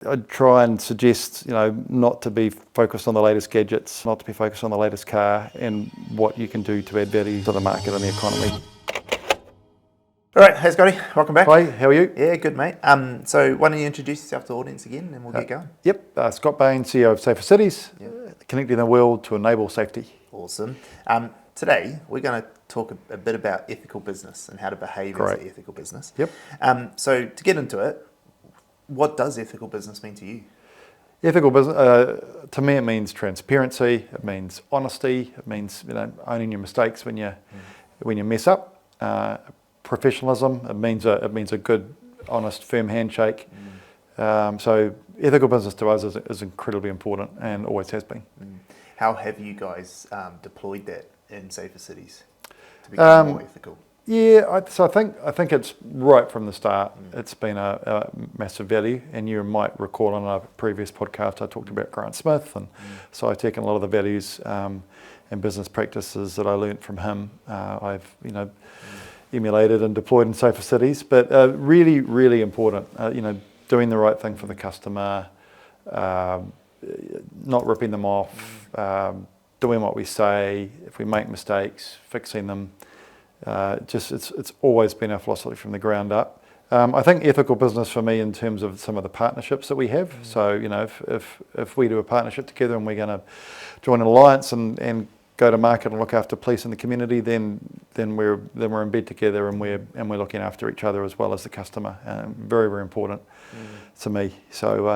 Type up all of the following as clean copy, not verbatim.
I'd try and suggest, not to be focused on the latest gadgets, not to be focused on the latest car, and what you can do to add value to the market and the economy. All right, hey Scotty, welcome back. Hi, how are you? Yeah, good mate. So why don't you introduce yourself to the audience again and we'll get going. Yep, Scott Bain, CEO of SaferCities, connecting the world to enable safety. Awesome. Today we're going to talk a bit about ethical business and how to behave as an ethical business. Yep. So to get into it, what does ethical business mean to you? Ethical business, to me, it means transparency. It means honesty. It means owning your mistakes when you mess up. Professionalism. It means a good, honest, firm handshake. So ethical business to us is incredibly important and always has been. How have you guys deployed that in SaferCities to become more ethical? Yeah, so I think it's right from the start. It's been a massive value, and you might recall on a previous podcast I talked about Grant Smith, and so I take a lot of the values and business practices that I learnt from him. I've emulated and deployed in SaferCities, but really, really important. Doing the right thing for the customer, not ripping them off, doing what we say. If we make mistakes, fixing them. It's always been our philosophy from the ground up. I think ethical business for me in terms of some of the partnerships that we have. So if we do a partnership together and we're going to join an alliance and go to market and look after police in the community, then we're in bed together and we're looking after each other as well as the customer. Very, very important to me. So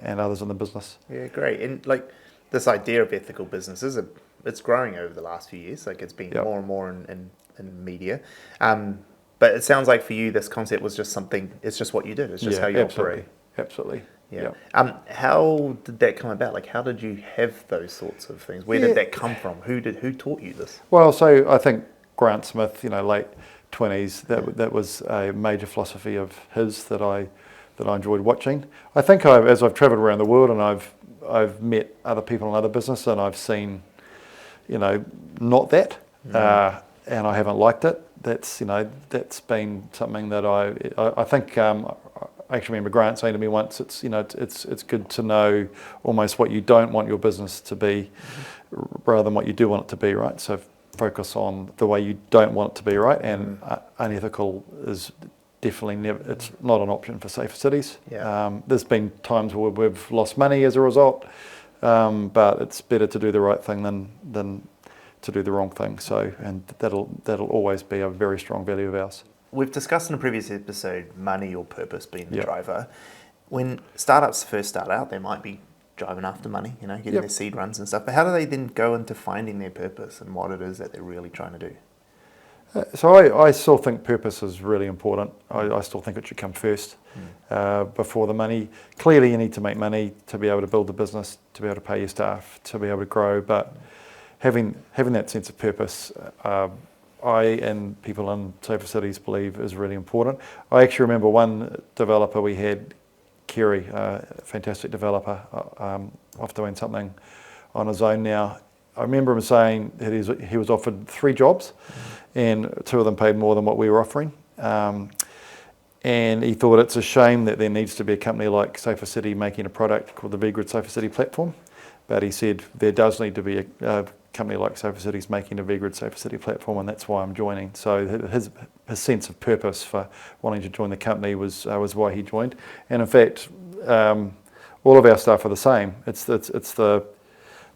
and others in the business. Yeah, great. And like this idea of ethical business it's growing over the last few years. Like it's been more and more in media. But it sounds like for you, this concept was just something, it's just what you did. It's just how you operate. Absolutely. Yeah. How did that come about? Like, how did you have those sorts of things? Where did that come from? Who taught you this? Well, so I think Grant Smith, late 20s, that was a major philosophy of his that I enjoyed watching. I think as I've travelled around the world and I've met other people in other business and I've seen, not that. And I haven't liked it. That's been something that I think. I actually remember Grant saying to me once, it's good to know almost what you don't want your business to be, rather than what you do want it to be, right? So focus on the way you don't want it to be, right? And unethical is definitely it's not an option for SaferCities. There's been times where we've lost money as a result, but it's better to do the right thing than to do the wrong thing. So, and that'll always be a very strong value of ours. We've discussed in a previous episode money or purpose being the driver. When startups first start out, they might be driving after money, getting their seed runs and stuff. But how do they then go into finding their purpose and what it is that they're really trying to do? So I still think purpose is really important. I still think it should come first before the money. Clearly, you need to make money to be able to build the business, to be able to pay your staff, to be able to grow. But having that sense of purpose, I and people in SaferCities believe is really important. I actually remember one developer we had, Kerry, a fantastic developer, off doing something on his own now. I remember him saying that he was offered 3 jobs and 2 of them paid more than what we were offering. And he thought it's a shame that there needs to be a company like SaferCity making a product called the VGrid SaferCity platform. But he said there does need to be a company like SaferCities making a VGrid SaferCity platform, and that's why I'm joining. So his sense of purpose for wanting to join the company was why he joined. And in fact, all of our staff are the same. It's the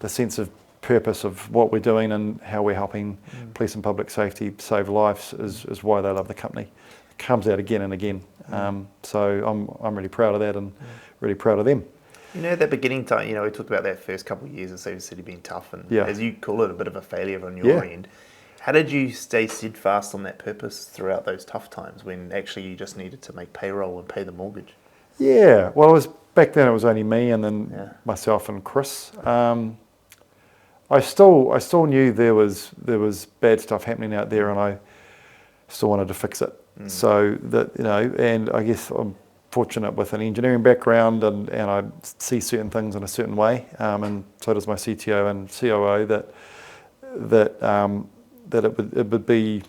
sense of purpose of what we're doing and how we're helping police and public safety save lives is why they love the company. It comes out again and again. So I'm really proud of that and really proud of them. At that beginning time, we talked about that first couple of years of SaferCity being tough and as you call it, a bit of a failure on your end. How did you stay steadfast on that purpose throughout those tough times when actually you just needed to make payroll and pay the mortgage? Yeah, well, back then it was only me and then myself and Chris. I still knew there was bad stuff happening out there and I still wanted to fix it. So that, and I guess I'm fortunate with an engineering background and I see certain things in a certain way, and so does my CTO and COO, that it would be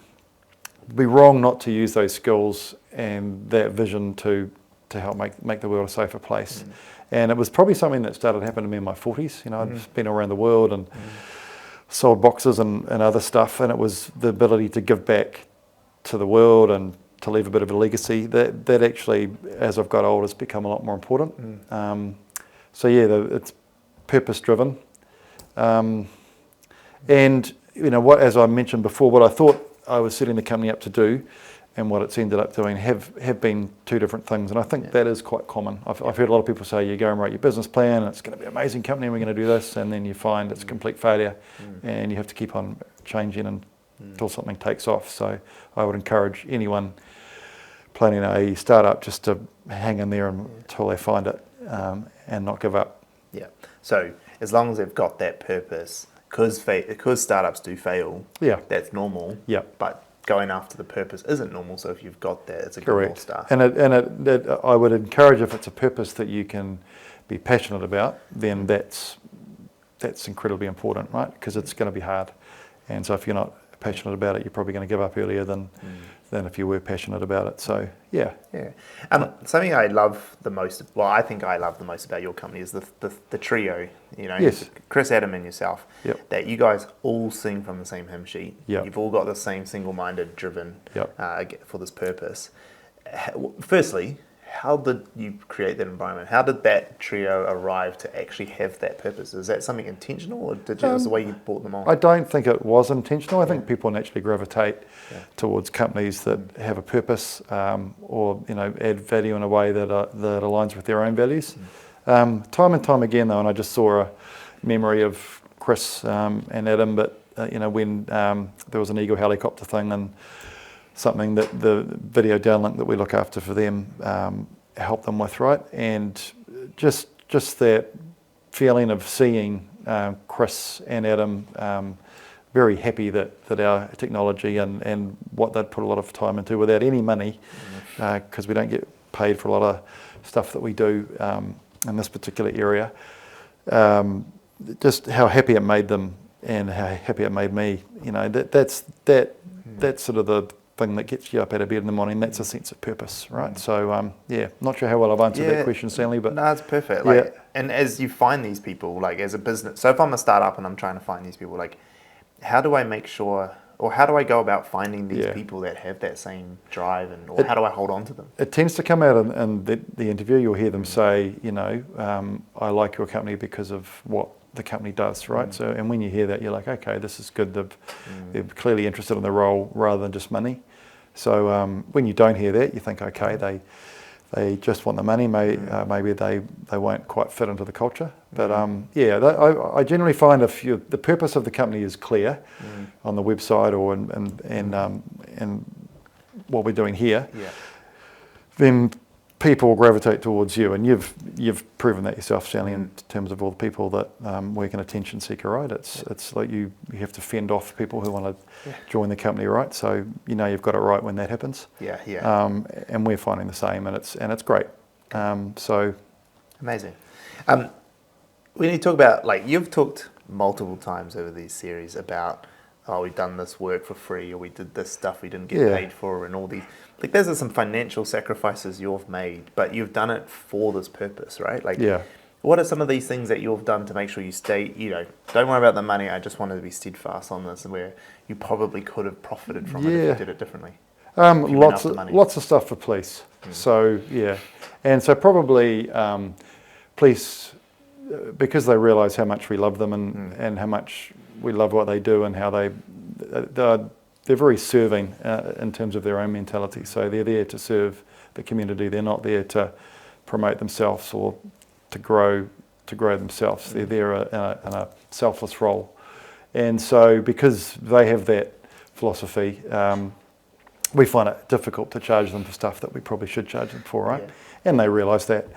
wrong not to use those skills and that vision to to help make the world a safer place. And it was probably something that started happening to me in my 40s. I've been around the world and sold boxes and other stuff, and it was the ability to give back to the world and to leave a bit of a legacy that actually, as I've got older, has become a lot more important. So yeah, it's purpose driven. And as I mentioned before, what I thought I was setting the company up to do and what it's ended up doing have been two different things. And I think that is quite common. I've heard a lot of people say, you go and write your business plan and it's going to be an amazing company and we're going to do this, and then you find it's a complete failure and you have to keep on changing until something takes off. So I would encourage anyone planning a startup just to hang in there until they find it and not give up. Yeah. So as long as they've got that purpose, because startups do fail, that's normal. Yeah. But going after the purpose isn't normal. So if you've got that, it's a good North Star. And I would encourage, if it's a purpose that you can be passionate about, then that's incredibly important, right? Because it's going to be hard. And so if you're not passionate about it, you're probably going to give up earlier than if you were passionate about it. So yeah. Something I love the most, I think I love the most about your company is the trio, Yes. Chris, Adam and yourself, that you guys all sing from the same hymn sheet. Yep. You've all got the same single-minded driven for this purpose. Firstly, how did you create that environment? How did that trio arrive to actually have that purpose? Is that something intentional, or was the way you brought them on? I don't think it was intentional. I think people naturally gravitate towards companies that have a purpose or add value in a way that aligns with their own values. Time and time again, though, and I just saw a memory of Chris and Adam, but when there was an Eagle helicopter thing and something that the video downlink that we look after for them helped them with, right? And just that feeling of seeing Chris and Adam very happy that our technology and what they'd put a lot of time into without any money, because we don't get paid for a lot of stuff that we do in this particular area, just how happy it made them and how happy it made me. That's sort of the thing that gets you up out of bed in the morning. That's a sense of purpose, right? So not sure how well I've answered that question, Stanley, but no, it's perfect. And as you find these people, as a business, so if I'm a startup and I'm trying to find these people, how do I make sure, or how do I go about finding these people that have that same drive, or how do I hold on to them? It tends to come out in the interview. You'll hear them say, I like your company because of what the company does, right? So, and when you hear that, you're like, okay, this is good. They're clearly interested in the role rather than just money. So when you don't hear that, you think, okay, they just want the money. Maybe they won't quite fit into the culture. But I generally find if the purpose of the company is clear on the website or and what we're doing here, then people gravitate towards you, and you've proven that yourself, Stanley, in terms of all the people that work in Attention Seeker, right? It's like you have to fend off people who want to join the company, right? So you've got it right when that happens. And we're finding the same, and it's great. So amazing. When you talk about, you've talked multiple times over these series about, we've done this work for free, or we did this stuff we didn't get paid for, and all these. Those are some financial sacrifices you've made, but you've done it for this purpose, right? What are some of these things that you've done to make sure you stay, don't worry about the money, I just wanted to be steadfast on this, where you probably could have profited from it if you did it differently? Lots of stuff for police. So, and so probably police, because they realise how much we love them and how much we love what they do and how they're very serving in terms of their own mentality. So they're there to serve the community. They're not there to promote themselves or to grow themselves. They're there in a selfless role. And so because they have that philosophy, we find it difficult to charge them for stuff that we probably should charge them for, right? And they realise that.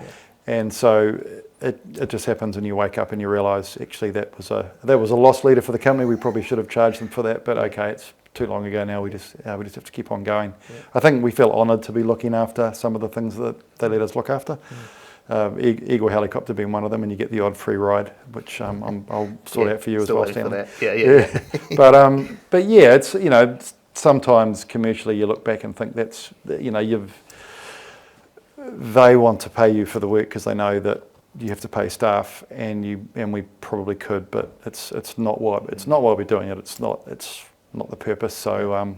And so it just happens, and you wake up and you realise actually that was a loss leader for the company. We probably should have charged them for that, but okay, it's too long ago now. We just have to keep on going. I think we feel honoured to be looking after some of the things that they let us look after. Eagle helicopter being one of them, and you get the odd free ride, which I'll sort out for you as well, Stanley. But yeah, it's sometimes commercially you look back and think that's they want to pay you for the work because they know that you have to pay staff, and we probably could, but it's not why we're doing it. It's not the purpose. So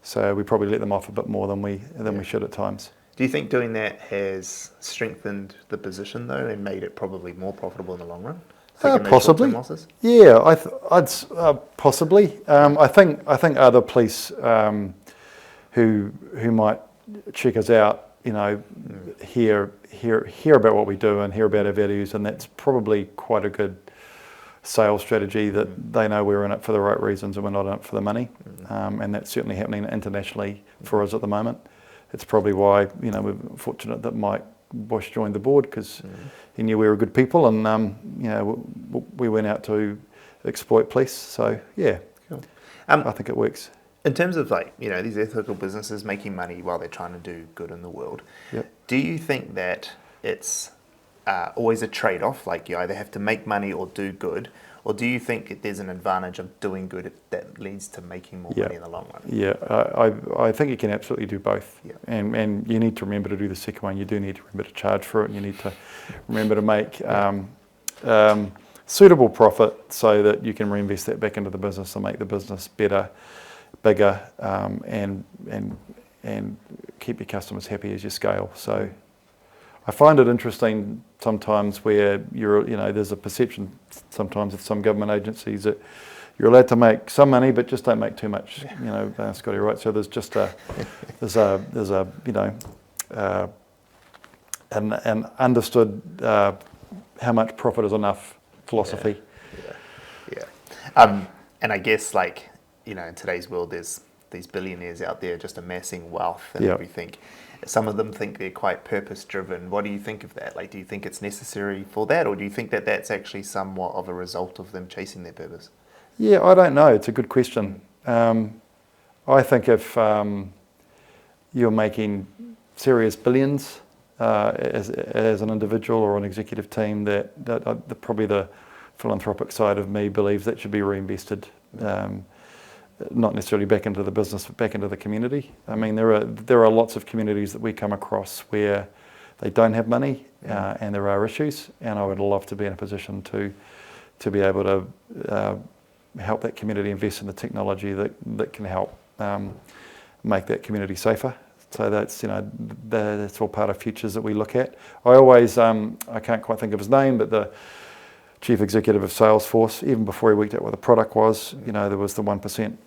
so we probably let them off a bit more than we should at times. Do you think doing that has strengthened the position though, and made it probably more profitable in the long run? Possibly. Yeah, I'd possibly. I think other police who might check us out, hear about what we do and hear about our values, and that's probably quite a good sales strategy, that they know we're in it for the right reasons and we're not in it for the money. And that's certainly happening internationally for us at the moment. It's probably why we're fortunate that Mike Bush joined the board, because he knew we were good people, and we went out to exploit police. So yeah, cool. I think it works. In terms of these ethical businesses making money while they're trying to do good in the world, do you think that it's always a trade-off? Like, you either have to make money or do good, or do you think there's an advantage of doing good that leads to making more money in the long run? Yeah, I think you can absolutely do both. And you need to remember to do the second one. You do need to remember to charge for it, and you need to remember to make suitable profit so that you can reinvest that back into the business and make the business better, bigger, and keep your customers happy as you scale. So I find it interesting sometimes where there's a perception sometimes of some government agencies that you're allowed to make some money, but just don't make too much. Scotty, right? So there's just an understood how much profit is enough philosophy. And I guess in today's world, there's these billionaires out there just amassing wealth and everything. Some of them think they're quite purpose-driven. What do you think of that? Do you think it's necessary for that, or do you think that that's actually somewhat of a result of them chasing their purpose? Yeah, I don't know. It's a good question. I think if you're making serious billions as an individual or an executive team, that probably the philanthropic side of me believes that should be reinvested. Not necessarily back into the business, but back into the community. I mean, there are lots of communities that we come across where they don't have money, and there are issues, and I would love to be in a position to be able to help that community invest in the technology that can help make that community safer. So that's all part of futures that we look at. I always, I can't quite think of his name, but the chief executive of Salesforce, even before he worked out what the product was, there was the 1%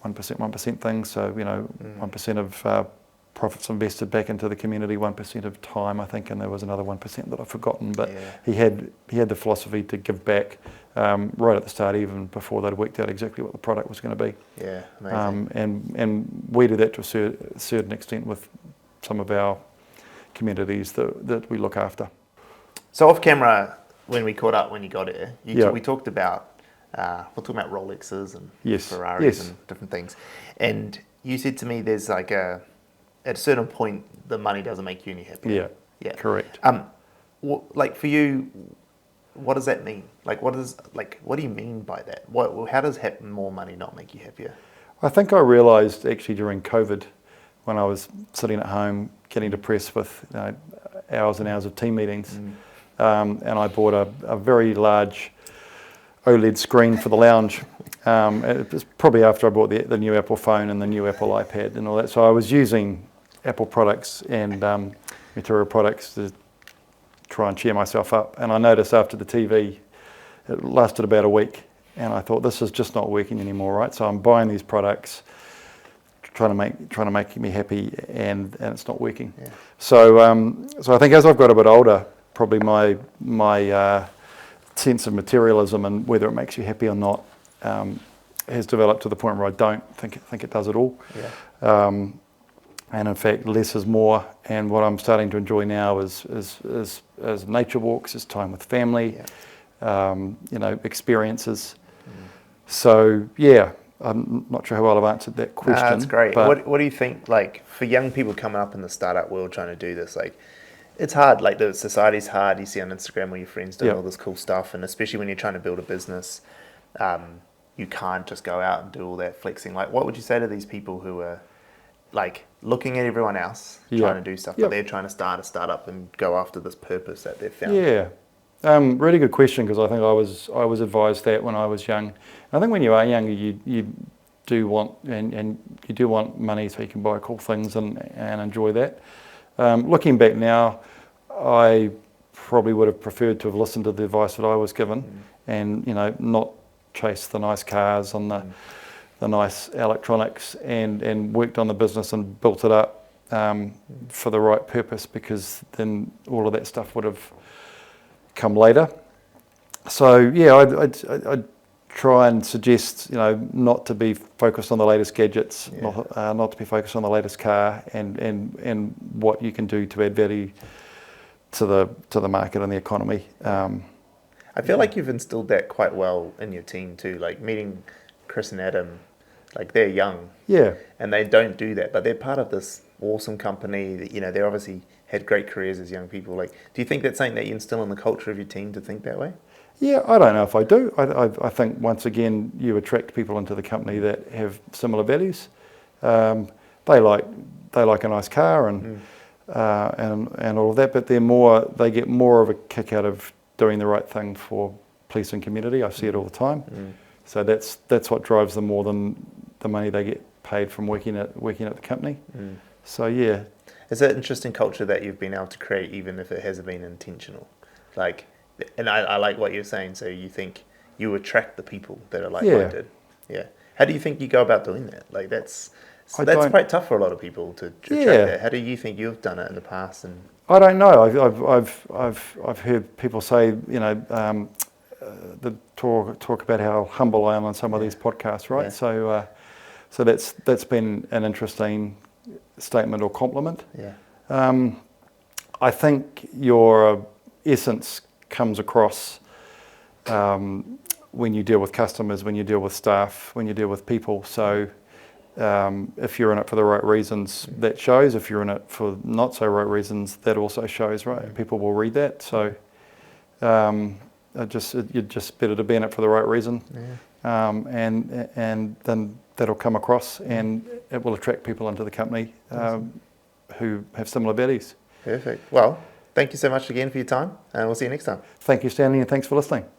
thing. So 1% of profits invested back into the community, 1% of time, I think, and there was another 1% that I've forgotten. But he had the philosophy to give back right at the start, even before they'd worked out exactly what the product was going to be. Yeah, amazing. And we do that to a certain extent with some of our communities that we look after. So off camera, when we caught up when you got here, we talked about Rolexes and Ferraris and different things, and you said to me, there's at a certain point the money doesn't make you any happier. Yeah, correct. For you, what does that mean? What do you mean by that? How does more money not make you happier? I think I realised actually during COVID, when I was sitting at home getting depressed with hours and hours of team meetings. And I bought a very large OLED screen for the lounge. It was probably after I bought the new Apple phone and the new Apple iPad and all that. So I was using Apple products and material products to try and cheer myself up. And I noticed after the TV, it lasted about a week. And I thought, this is just not working anymore, right? So I'm buying these products, trying to make me happy, and it's not working. Yeah. So I think as I've got a bit older, probably my sense of materialism and whether it makes you happy or not has developed to the point where I don't think it does at all. Yeah. And in fact, less is more. And what I'm starting to enjoy now is nature walks, is time with family, experiences. So yeah, I'm not sure how well I've answered that question. That's great. What do you think? For young people coming up in the startup world trying to do this, it's hard. The society's hard. You see on Instagram where your friends doing all this cool stuff, and especially when you're trying to build a business, you can't just go out and do all that flexing. What would you say to these people who are like looking at everyone else trying to do stuff, but they're trying to start a startup and go after this purpose that they've found? Yeah, really good question, because I think I was advised that when I was young. I think when you are younger, you do want and you do want money so you can buy cool things and enjoy that. Looking back now, I probably would have preferred to have listened to the advice that I was given, and not chase the nice cars and the nice electronics, and worked on the business and built it up for the right purpose, because then all of that stuff would have come later. So yeah, I'd try and suggest not to be focused on the latest gadgets, not to be focused on the latest car, and what you can do to add value to the market and the economy. I feel like you've instilled that quite well in your team too. Like meeting Chris and Adam, like they're young, and they don't do that, but they're part of this awesome company that they obviously had great careers as young people. Like, do you think that's something that you instill in the culture of your team to think that way? Yeah, I don't know if I do. I think once again you attract people into the company that have similar values. They like a nice car and all of that, but they get more of a kick out of doing the right thing for police and community. I see it all the time. So that's what drives them more than the money they get paid from working at the company. So yeah. It's an interesting culture that you've been able to create, even if it hasn't been intentional. Like, and I like what you're saying. So you think you attract the people that are like-minded. Yeah. How do you think you go about doing that? Like that's quite tough for a lot of people to attract that. How do you think you've done it in the past? And I don't know. I've heard people say the talk about how humble I am on some of these podcasts, right? Yeah. So that's been an interesting statement or compliment. Yeah. I think your essence comes across when you deal with customers, when you deal with staff, when you deal with people. So if you're in it for the right reasons, that shows. If you're in it for not so right reasons, that also shows, right? People will read that. So you're just better to be in it for the right reason, and then that'll come across, and it will attract people into the company who have similar values. Perfect. Well, thank you so much again for your time, and we'll see you next time. Thank you, Stanley, and thanks for listening.